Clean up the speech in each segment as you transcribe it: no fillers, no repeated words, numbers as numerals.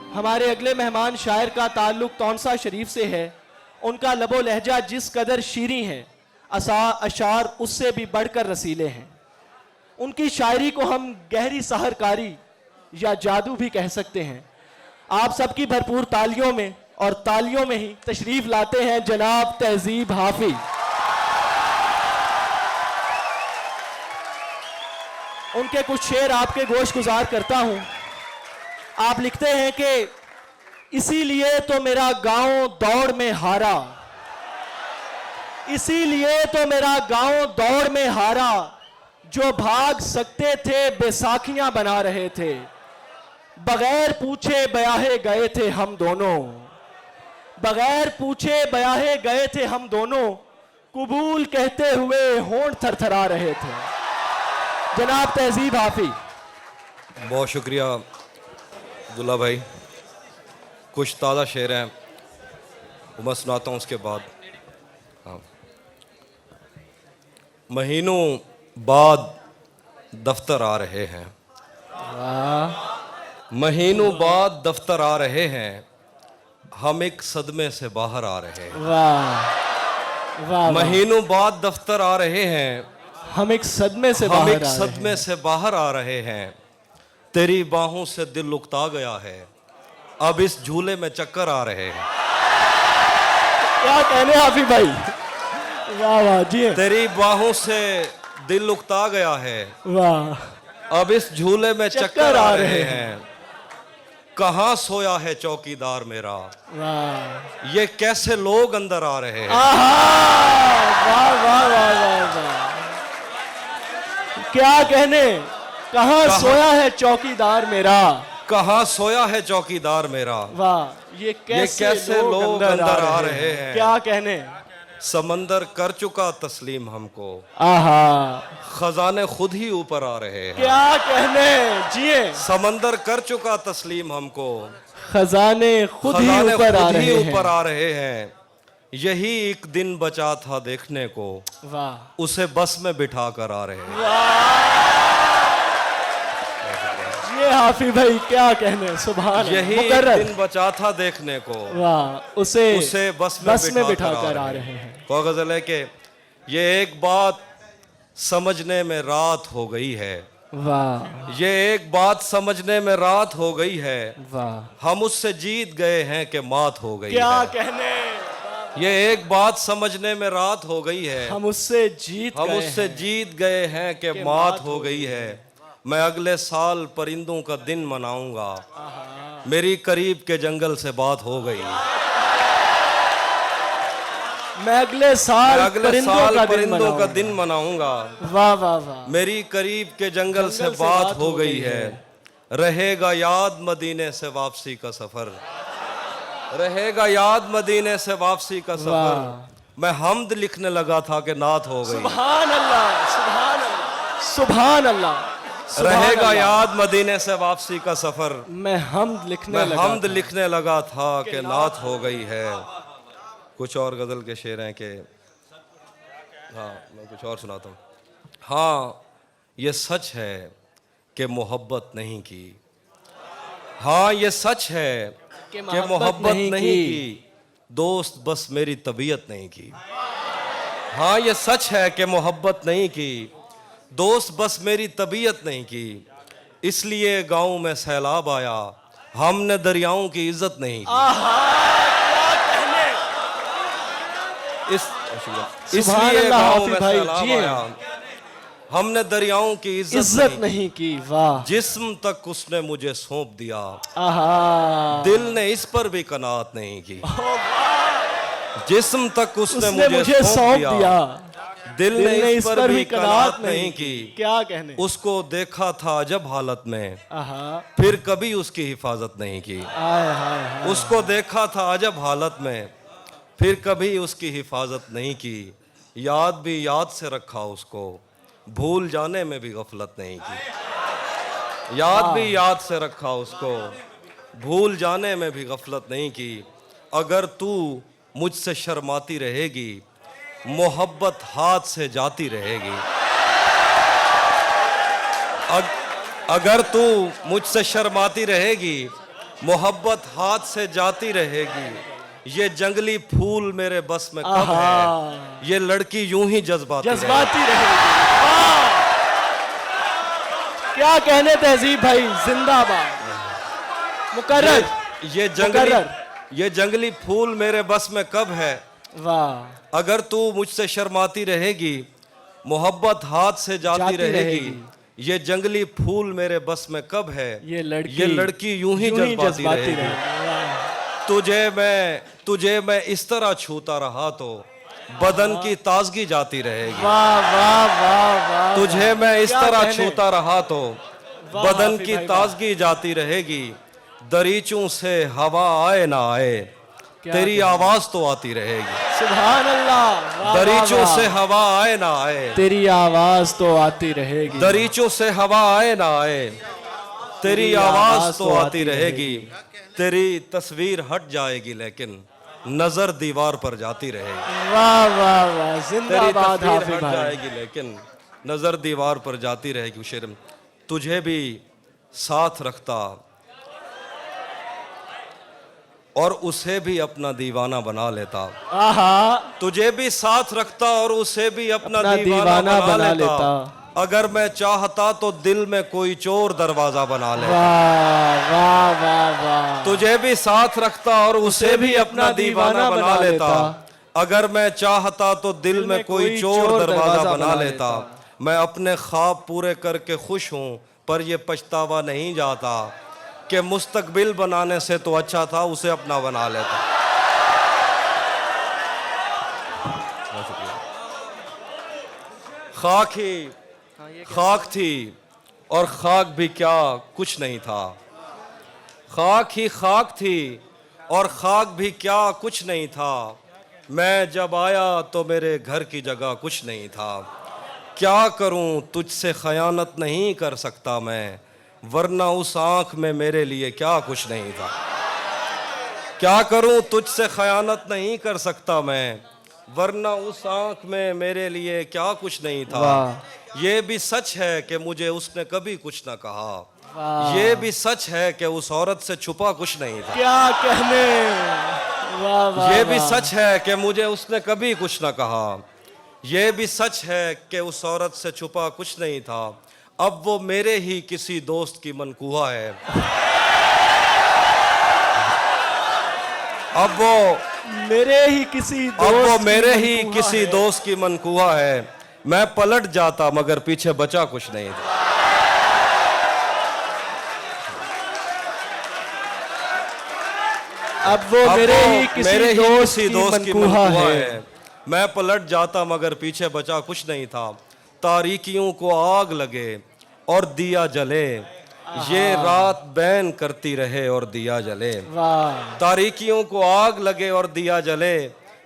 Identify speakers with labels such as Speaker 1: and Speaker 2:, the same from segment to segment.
Speaker 1: हमारे अगले मेहमान शायर का ताल्लुक तौनसा शरीफ से है। उनका लबो लहजा जिस कदर शीरी है, अशार उससे भी बढ़कर रसीले हैं। उनकी शायरी को हम गहरी सहरकारी या जादू भी कह सकते हैं। आप सबकी भरपूर तालियों में और तालियों में ही तशरीफ लाते हैं जनाब तहजीब हाफिज। उनके कुछ शेर आपके गोश गुजार करता हूं। आप लिखते हैं कि इसीलिए तो मेरा गांव दौड़ में हारा, इसीलिए तो मेरा गांव दौड़ में हारा, जो भाग सकते थे बैसाखियां बना रहे थे, बगैर पूछे ब्याहे गए थे हम दोनों, बगैर पूछे ब्याहे गए थे हम दोनों, कबूल कहते हुए होंठ थरथरा रहे थे। जनाब तहजीब हाफिज।
Speaker 2: बहुत शुक्रिया अब्दुल्ला भाई। कुछ ताज़ा शेर हैं वो मैं सुनाता हूँ उसके बाद। हाँ, महीनों बाद दफ्तर आ रहे हैं, महीनों बाद दफ्तर आ रहे हैं, हम एक सदमे से बाहर आ रहे हैं।
Speaker 1: वाह वाह।
Speaker 2: महीनों बाद दफ्तर आ रहे हैं,
Speaker 1: हम एक सदमे से
Speaker 2: हम एक सदमे से बाहर आ रहे हैं। तेरी बाहों से दिल उकता गया है, अब इस झूले में चक्कर आ रहे हैं।
Speaker 1: क्या कहने हाफिज भाई, वाह वाह जी।
Speaker 2: तेरी बाहों से दिल उकता गया है,
Speaker 1: वाह,
Speaker 2: अब इस झूले में चक्कर आ रहे हैं। कहाँ सोया है चौकीदार मेरा,
Speaker 1: वाह,
Speaker 2: ये कैसे लोग अंदर आ रहे हैं।
Speaker 1: वाह वाह वाह वाह। क्या कहने, कहाँ सोया है चौकीदार मेरा,
Speaker 2: कहाँ सोया है चौकीदार मेरा।
Speaker 1: वाह, ये कैसे लोग अंदर आ रहे हैं। क्या कहने,
Speaker 2: समंदर कर चुका तस्लीम हमको,
Speaker 1: आहा,
Speaker 2: खजाने खुद ही ऊपर आ रहे हैं।
Speaker 1: क्या कहने जिए,
Speaker 2: समंदर कर चुका तस्लीम हमको,
Speaker 1: खजाने खुद ही ऊपर
Speaker 2: आ रहे हैं। यही एक दिन बचा था देखने को,
Speaker 1: वाह,
Speaker 2: उसे बस में बिठा कर आ रहे हैं।
Speaker 1: ये हाफिज भाई क्या कहने, सुभान।
Speaker 2: यही एक दिन बचा था देखने को,
Speaker 1: वाह, उसे
Speaker 2: बस में बिठा कर आ रहे हैं। तो गजल है कि ये एक बात समझने में रात हो गई है,
Speaker 1: वाह,
Speaker 2: ये एक बात समझने में रात हो गई है,
Speaker 1: वाह,
Speaker 2: हम उससे जीत गए हैं कि मात हो गई
Speaker 1: क्या
Speaker 2: है।
Speaker 1: कहने,
Speaker 2: ये एक बात समझने में रात हो गई है,
Speaker 1: हम उससे जीत
Speaker 2: गए हैं कि मात हो गई है। मैं अगले साल परिंदों का दिन मनाऊंगा, मेरी करीब के जंगल से बात हो गई।
Speaker 1: मैं अगले साल
Speaker 2: परिंदों का दिन मनाऊंगा,
Speaker 1: वाह वाह वाह,
Speaker 2: मेरी करीब के जंगल से बात हो गई है। रहेगा याद मदीने से वापसी का सफर, रहेगा याद मदीने से वापसी का सफर। मैं हम्द लिखने लगा था कि नात हो गई।
Speaker 1: सुभान अल्लाह, सुभान अल्लाह, सुभान अल्लाह।
Speaker 2: रहेगा याद मदीने से वापसी का सफर,
Speaker 1: मैं हम्द लिखने
Speaker 2: लगा था कि नात हो गई है। कुछ और गजल के शेर हैं कि, हाँ मैं कुछ और सुनाता हूँ। हाँ ये सच है कि मोहब्बत नहीं की, हाँ ये सच है कि मोहब्बत नहीं की, दोस्त बस मेरी तबीयत नहीं की। हाँ ये सच है कि मोहब्बत नहीं की, दोस्त बस मेरी तबीयत नहीं की। इसलिए गांव में सैलाब आया, हमने दरियाओं की इज्जत नहीं की। इसलिए गांव में सैलाब आया, हमने दरियाओं की इज्जत नहीं की।
Speaker 1: वाह,
Speaker 2: जिस्म तक उसने मुझे सौंप दिया,
Speaker 1: दिल
Speaker 2: ने इस पर भी कनात नहीं की। जिस्म तक उसने मुझे
Speaker 1: सौंप दिया,
Speaker 2: दिल ने इस पर भी कनात नहीं की।
Speaker 1: क्या कहने,
Speaker 2: उसको देखा था जब हालत में, फिर कभी उसकी हिफाजत नहीं की। उसको देखा था जब हालत में, फिर कभी उसकी हिफाजत नहीं की। याद भी याद से रखा उसको, भूल जाने में भी गफलत नहीं की। याद भी याद से रखा उसको, भूल जाने में भी गफलत नहीं की। अगर तू मुझसे शर्माती रहेगी, मोहब्बत हाथ से जाती रहेगी। अगर तू मुझसे शर्माती रहेगी, मोहब्बत हाथ से जाती रहेगी, ये जंगली फूल मेरे बस में कब है, ये लड़की यूं ही जज्बाती
Speaker 1: जज्बाती रहेगी। वाह! क्या कहने तहजीब भाई, जिंदाबाद। मुकर्रर।
Speaker 2: ये जंगली फूल मेरे बस में कब है,
Speaker 1: वाह!
Speaker 2: अगर तू मुझसे शर्माती रहेगी, मोहब्बत हाथ से जाती रहेगी, ये जंगली फूल मेरे बस में कब है,
Speaker 1: ये
Speaker 2: लड़की यूं ही जज्बाती रहेगी। तुझे मैं इस तरह छूता रहा तो बदन की ताजगी जाती रहेगी।
Speaker 1: वाह वाह वाह वाह!
Speaker 2: तुझे मैं इस तरह छूता रहा तो बदन की ताजगी जाती रहेगी। दरीचों से हवा आए ना आए, तेरी आवाज तो आती रहेगी।
Speaker 1: सुभान अल्लाह।
Speaker 2: दरीचों से हवा आए ना आए,
Speaker 1: तेरी आवाज तो आती रहेगी।
Speaker 2: दरीचों से हवा आए ना आए, तेरी आवाज तो आती रहेगी। तेरी तस्वीर हट जाएगी लेकिन नजर दीवार पर जाती रहेगी।
Speaker 1: वाह वाह वाह!
Speaker 2: तेरी
Speaker 1: जिंदाबाद
Speaker 2: तस्वीर
Speaker 1: हाफिज
Speaker 2: हट
Speaker 1: भाई।
Speaker 2: जाएगी लेकिन नजर दीवार पर जाती रहेगी। शेर तुझे भी साथ रखता और उसे भी अपना दीवाना बना लेता।
Speaker 1: आहा!
Speaker 2: तुझे भी साथ रखता और उसे भी अपना दीवाना बना लेता। अगर मैं चाहता तो दिल में कोई चोर दरवाजा बना लेता।
Speaker 1: वाह वाह वाह वाह!
Speaker 2: तुझे भी साथ रखता और उसे भी अपना दीवाना बना लेता। अगर मैं चाहता तो दिल में कोई चोर दरवाजा बना लेता। मैं अपने ख्वाब पूरे करके खुश हूँ, पर ये पछतावा नहीं जाता कि मुस्तकबिल बनाने से तो अच्छा था उसे अपना बना लेता। खाक थी और खाक भी क्या कुछ नहीं था। खाक ही खाक थी और खाक भी क्या कुछ नहीं था। मैं जब आया तो मेरे घर की जगह कुछ नहीं था। क्या करूं तुझसे खयानत नहीं कर सकता मैं, वरना उस आंख में मेरे लिए क्या कुछ नहीं था। क्या करूं तुझसे खयानत नहीं कर सकता मैं, वरना उस आंख में मेरे लिए क्या कुछ नहीं था। ये भी सच है कि मुझे उसने कभी कुछ ना कहा। ये भी सच है कि उस औरत से छुपा कुछ नहीं था।
Speaker 1: क्या कहने! वाह वाह!
Speaker 2: ये भी सच है कि मुझे उसने कभी कुछ ना कहा। ये भी सच है कि उस औरत से छुपा कुछ नहीं था। अब वो मेरे ही किसी दोस्त की मनकूहा है। अब वो मेरे ही किसी दोस्त की मनकूहा है। मैं पलट जाता मगर पीछे बचा कुछ नहीं था।
Speaker 1: अब वो मेरे ही किसी दोस्त की मनकूहा है।
Speaker 2: मैं पलट जाता मगर पीछे बचा कुछ नहीं था। तारीकियों को आग लगे और दिया जले, ये रात बैन करती रहे और दिया जले। तारीकियों को आग लगे और दिया जले,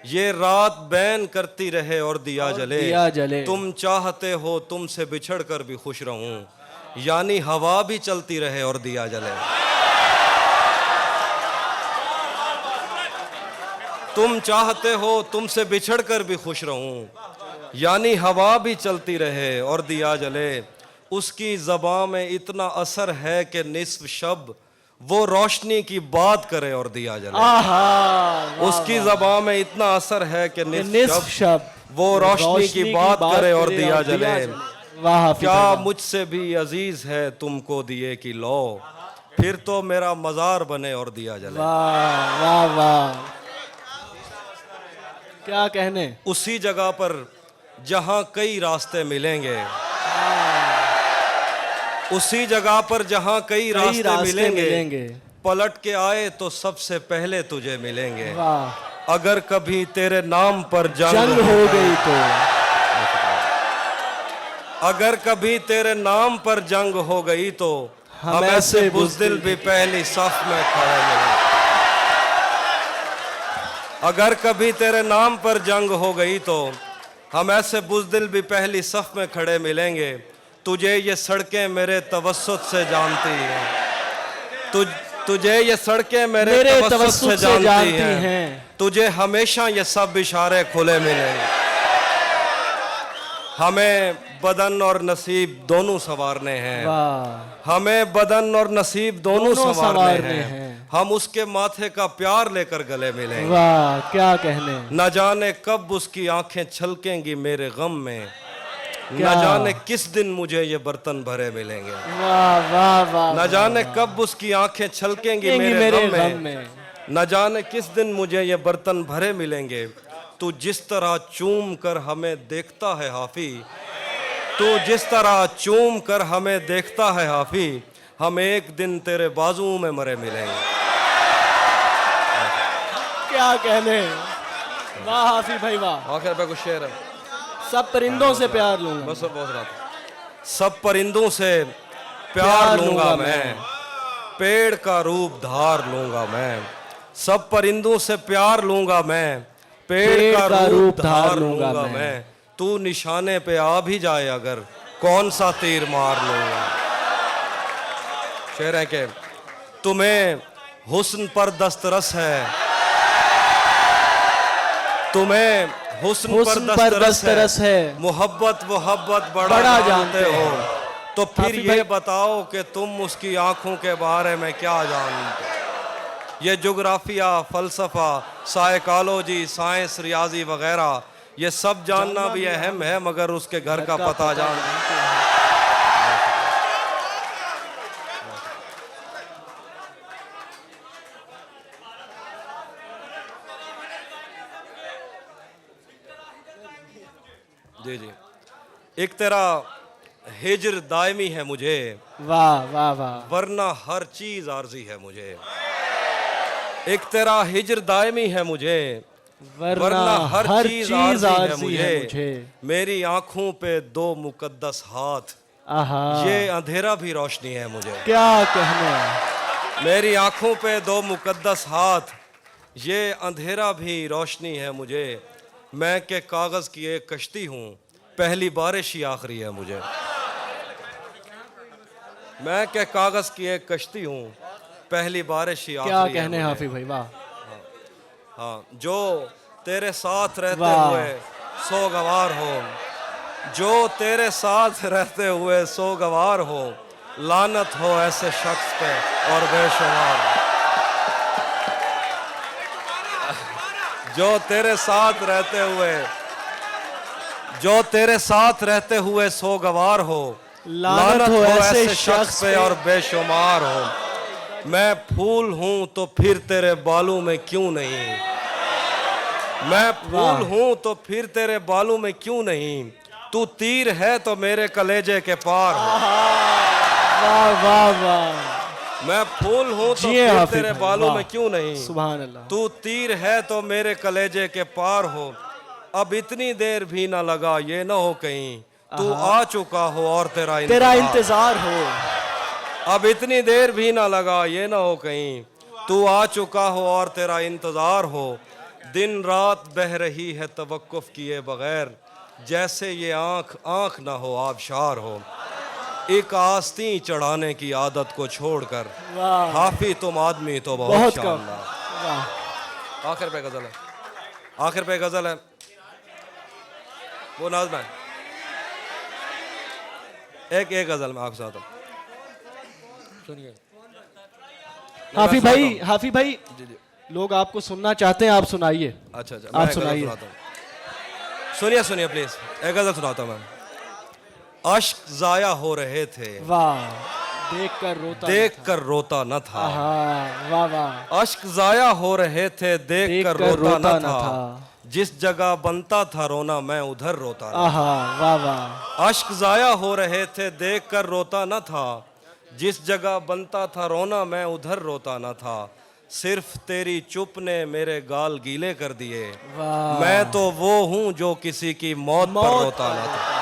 Speaker 2: ये रात बैन करती रहे और दिया जले। तुम चाहते हो तुमसे बिछड़ कर भी खुश रहूं, यानी हवा भी चलती रहे और दिया जले। तुम चाहते हो तुमसे बिछड़ कर भी खुश रहूं, यानी हवा भी चलती रहे और दिया जले। उसकी ज़बां में इतना असर है कि निस्फ शब वो रोशनी की बात करे और दिया जले। उसकी ज़बां में इतना असर है कि निस्फ शब वो रोशनी की बात करे और दिया जले। क्या मुझसे भी अजीज है तुमको दिए की लो, फिर तो मेरा मज़ार बने और दिया जले।
Speaker 1: वाह वाह वाह! क्या कहने!
Speaker 2: उसी जगह पर जहां कई रास्ते मिलेंगे, उसी जगह पर जहां कई रास्ते मिलेंगे, पलट के आए तो सबसे पहले तुझे मिलेंगे। अगर कभी तेरे नाम पर जंग हो गई तो, अगर कभी तेरे नाम पर जंग हो गई तो हम ऐसे बुज़दिल भी पहली सफ में खड़े मिलेंगे। अगर कभी तेरे नाम पर जंग हो गई तो हम ऐसे बुज़दिल भी पहली सफ में खड़े मिलेंगे। तुझे ये सड़कें मेरे तवस्सुत से जानती हैं, तुझे ये सड़कें मेरे तवस्सुत से जानती हैं। तुझे हमेशा ये सब इशारे खुले मिलेंगे। हमें बदन और नसीब दोनों संवारने हैं, हमें बदन और नसीब दोनों संवारने हैं। हम उसके माथे का प्यार लेकर गले मिलेंगे।
Speaker 1: वाह क्या कहने।
Speaker 2: न जाने कब उसकी आंखें छलकेंगी मेरे गम में, न
Speaker 1: क्या?
Speaker 2: जाने किस दिन मुझे ये बर्तन भरे मिलेंगे।
Speaker 1: वाह वाह वाह।
Speaker 2: न जाने कब उसकी आंखें छलकेंगी मेरे गम में, न जाने किस दिन मुझे ये बर्तन भरे मिलेंगे। तू जिस तरह चूम कर हमें देखता है हाफी, तू जिस तरह चूम कर हमें देखता है हाफी, हम एक दिन तेरे बाजुओं में मरे मिलेंगे।
Speaker 1: क्या कहने। वाह हाफी भाई वाह।
Speaker 2: आखिर पे कुछ शेर है।
Speaker 1: सब परिंदों से प्यार लूंगा।
Speaker 2: बस बहुत रात। सब परिंदों से प्यार लूंगा मैं, पेड़ का रूप धार लूंगा मैं। सब परिंदों से प्यार लूंगा मैं, पेड़ का रूप धार लूंगा मैं। तू निशाने पे आ भी जाए अगर, कौन सा तीर मार लूंगा। शेर है कि तुम्हें हुस्न पर दस्तरस है, तुम्हें हुस्न पर दस्तरस है, मोहब्बत बड़ा जानते हो। तो फिर ये बताओ कि तुम उसकी आंखों के बारे में क्या जानते हो। ये जोग्राफिया, फलसफा, साइकोलॉजी, साइंस, रियाजी वगैरह ये सब जानना भी अहम है, मगर उसके घर का पता जानना। जी जी। एक तेरा हिज्र दायमी है मुझे,
Speaker 1: वाह वाह वाह।
Speaker 2: वरना हर चीज आरजी है मुझे। एक तेरा हिज्र दायमी है मुझे, वरना हर चीज आरजी है मुझे। मेरी आंखों पे दो मुकद्दस हाथ, ये अंधेरा भी रोशनी है मुझे।
Speaker 1: क्या कहने।
Speaker 2: मेरी आंखों पे दो मुकद्दस हाथ, ये अंधेरा भी रोशनी है मुझे। मैं के कागज की एक कश्ती हूँ, पहली बारिश ही आखिरी है मुझे। मैं के कागज की एक कश्ती हूँ, पहली बारिश ही आखिरी है।
Speaker 1: क्या कहने हाफी भाई वाह।
Speaker 2: हाँ, जो तेरे साथ रहते हुए सोगवार हो, जो तेरे साथ रहते हुए सोगवार हो, लानत हो ऐसे शख्स पे और बेशुमार। जो तेरे साथ रहते हुए, जो तेरे साथ रहते हुए सोगवार हो, लानत हो ऐसे शख्स पे और बेशुमार हो। मैं फूल हूं तो फिर तेरे बालों में क्यों नहीं, मैं फूल हूं तो फिर तेरे बालों में क्यों नहीं। तू तीर है तो मेरे कलेजे के पार हो।
Speaker 1: वाह वाह वाह।
Speaker 2: मैं फूल हूं तो फिर तेरे बालों में क्यों नहीं,
Speaker 1: सुभान अल्लाह।
Speaker 2: तू तीर है तो मेरे कलेजे के पार हो। अब इतनी देर भी ना लगा ये ना हो कहीं, तू आ चुका हो और तेरा
Speaker 1: इंतजार हो।
Speaker 2: अब इतनी देर भी ना लगा ये ना हो कहीं, तू आ चुका हो और तेरा इंतजार हो। दिन रात बह रही है तवक्कुफ किए बगैर, जैसे ये आंख आंख ना हो आबशार हो। एक आस्तीं चढ़ाने की आदत को छोड़कर हाफी तुम आदमी तो बहुत शानदार। आखिर पे गजल है, आखिर पे गजल है वो नाज़ में। एक गजल में आपके साथ सुनिए।
Speaker 1: हाफी भाई
Speaker 2: जी जी।
Speaker 1: लोग आपको सुनना चाहते हैं, आप सुनाइए।
Speaker 2: अच्छा अच्छा,
Speaker 1: आप सुनाइए।
Speaker 2: सुनिए सुनिए प्लीज, एक गजल सुनाता हूँ मैं। अश्क जाया हो रहे थे,
Speaker 1: वाह, देख कर रोता
Speaker 2: न था।
Speaker 1: वाह वाह।
Speaker 2: अश्क जाया हो रहे थे, देख कर रोता न था। जिस जगह बनता था रोना मैं उधर रोता न था।
Speaker 1: वाह वाह।
Speaker 2: अश्क जाया हो रहे थे, देख कर रोता न था। जिस जगह बनता था रोना मैं उधर रोता न था। सिर्फ तेरी चुप ने मेरे गाल गीले कर दिए, मैं तो वो हूँ जो किसी की मौत पर रोता न था।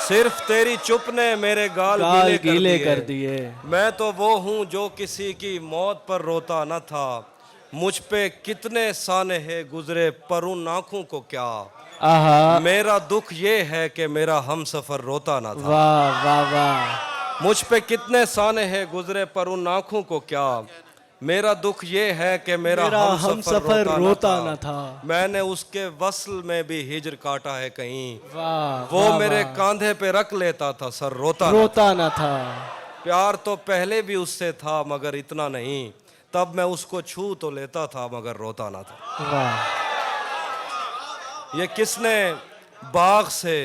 Speaker 2: सिर्फ तेरी चुप ने मेरे गाल गीले कर दिए, मैं तो वो हूँ जो किसी की मौत पर रोता न था। मुझ पे कितने सानहे गुजरे पर उन आँखों को क्या, मेरा दुख ये है कि मेरा हमसफर रोता न था।
Speaker 1: वाह वाह वाह।
Speaker 2: मुझ पे कितने सानहे गुजरे पर उन आँखों को क्या, मेरा दुख ये है कि मेरा हमसफर रोता न था। मैंने उसके वस्ल में भी हिज्र काटा है कहीं, वो मेरे कांधे पे रख लेता था सर रोता
Speaker 1: न था।
Speaker 2: प्यार तो पहले भी उससे था मगर इतना नहीं, तब मैं उसको छू तो लेता था मगर रोता ना था।
Speaker 1: वाह
Speaker 2: ये किसने बाग से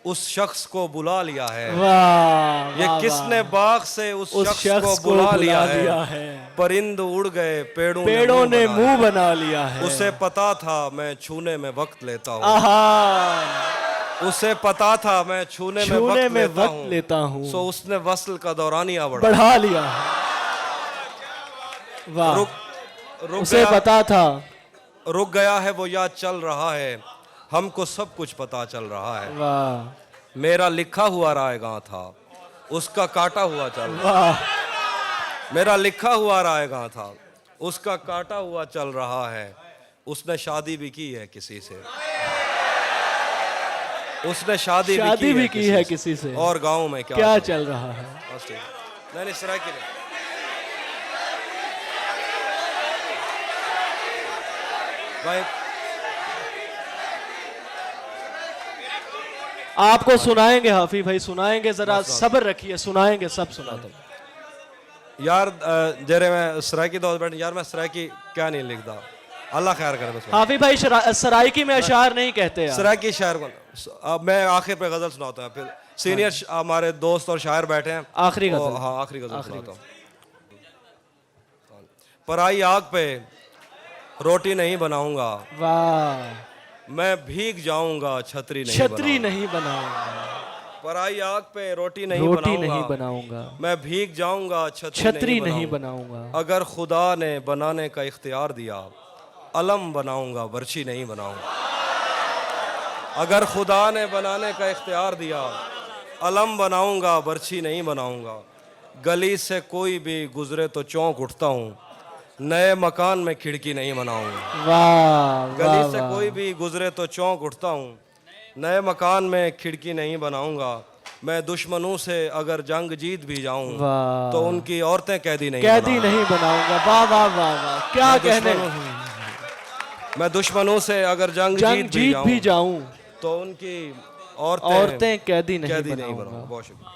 Speaker 2: उस शख्स को बुला लिया है,
Speaker 1: वाह
Speaker 2: ये
Speaker 1: वाह,
Speaker 2: किसने
Speaker 1: वाह।
Speaker 2: बाग से उस
Speaker 1: उस
Speaker 2: शख्स को बुला लिया
Speaker 1: लिया
Speaker 2: है।
Speaker 1: है।
Speaker 2: परिंद उड़ गए पेड़ों
Speaker 1: पेड़ों ने
Speaker 2: बना
Speaker 1: मुंह
Speaker 2: लिया।
Speaker 1: बना लिया है।
Speaker 2: उसे पता था मैं छूने में वक्त लेता हूँ,
Speaker 1: आहा
Speaker 2: उसे पता था मैं छूने में वक्त
Speaker 1: लेता हूँ।
Speaker 2: सो उसने वस्ल का दौरानिया बढ़ा
Speaker 1: बढ़ा लिया है। वाह
Speaker 2: रुक
Speaker 1: उसे
Speaker 2: गया,
Speaker 1: पता था।
Speaker 2: रुक गया है वो याद चल रहा है, हमको सब कुछ पता चल रहा है।
Speaker 1: वाह
Speaker 2: मेरा लिखा हुआ रायगां था, उसका काटा हुआ चल रहा।
Speaker 1: वाह
Speaker 2: मेरा लिखा हुआ रायगां था, उसका काटा हुआ चल रहा है। उसने शादी भी की है किसी से, उसने शादी भी की है
Speaker 1: किसी से।
Speaker 2: और गांव में
Speaker 1: क्या चल रहा है?
Speaker 2: बस ठीक है। नहीं सराय की नहीं। भाई
Speaker 1: आपको सुनाएंगे हाफी भाई, सुनाएंगे, जरा सब्र रखिए, सुनाएंगे, सब सुनाएंगे।
Speaker 2: यार जरे मैं सराय की दौड़ बैठ यार, मैं सराय की क्या नहीं लिखता, अल्लाह खैर करे बस।
Speaker 1: हाफी भाई सराइकी में अशार नहीं कहते यार।
Speaker 2: सराय की शायर अब मैं आखिर पे गजल सुनाता हूँ, फिर सीनियर हमारे दोस्त और शायर बैठे हैं।
Speaker 1: आखिरी गजल।
Speaker 2: हाँ आखिरी गजल सुनाता हूँ। पराई आग पे रोटी नहीं बनाऊंगा,
Speaker 1: वाह
Speaker 2: मैं भीग जाऊंगा छतरी
Speaker 1: नहीं बनाऊंगा।
Speaker 2: पराई आग पे रोटी नहीं
Speaker 1: बनाऊंगा।
Speaker 2: मैं भीग जाऊंगा
Speaker 1: छतरी नहीं बनाऊंगा।
Speaker 2: अगर खुदा ने बनाने का इख्तियार दिया, अलम बनाऊंगा बर्छी नहीं बनाऊंगा। अगर खुदा ने बनाने का इख्तियार दिया, अलम बनाऊंगा बर्छी नहीं बनाऊंगा। गली से कोई भी गुजरे तो चौंक उठता हूँ, नए मकान में खिड़की नहीं बनाऊंगा।
Speaker 1: वाह
Speaker 2: गली से कोई भी गुजरे तो चौंक उठता हूँ, नए मकान में खिड़की नहीं बनाऊंगा। मैं दुश्मनों से अगर जंग जीत भी जाऊं तो उनकी औरतें कैदी नहीं
Speaker 1: बनाऊंगा। वाह वाह वाह वाह, क्या कहने।
Speaker 2: मैं दुश्मनों से अगर जंग जीत भी जाऊं
Speaker 1: जाऊं
Speaker 2: तो उनकी औरतें
Speaker 1: कैदी नहीं
Speaker 2: बनाऊंगा। बहुत शुक्रिया।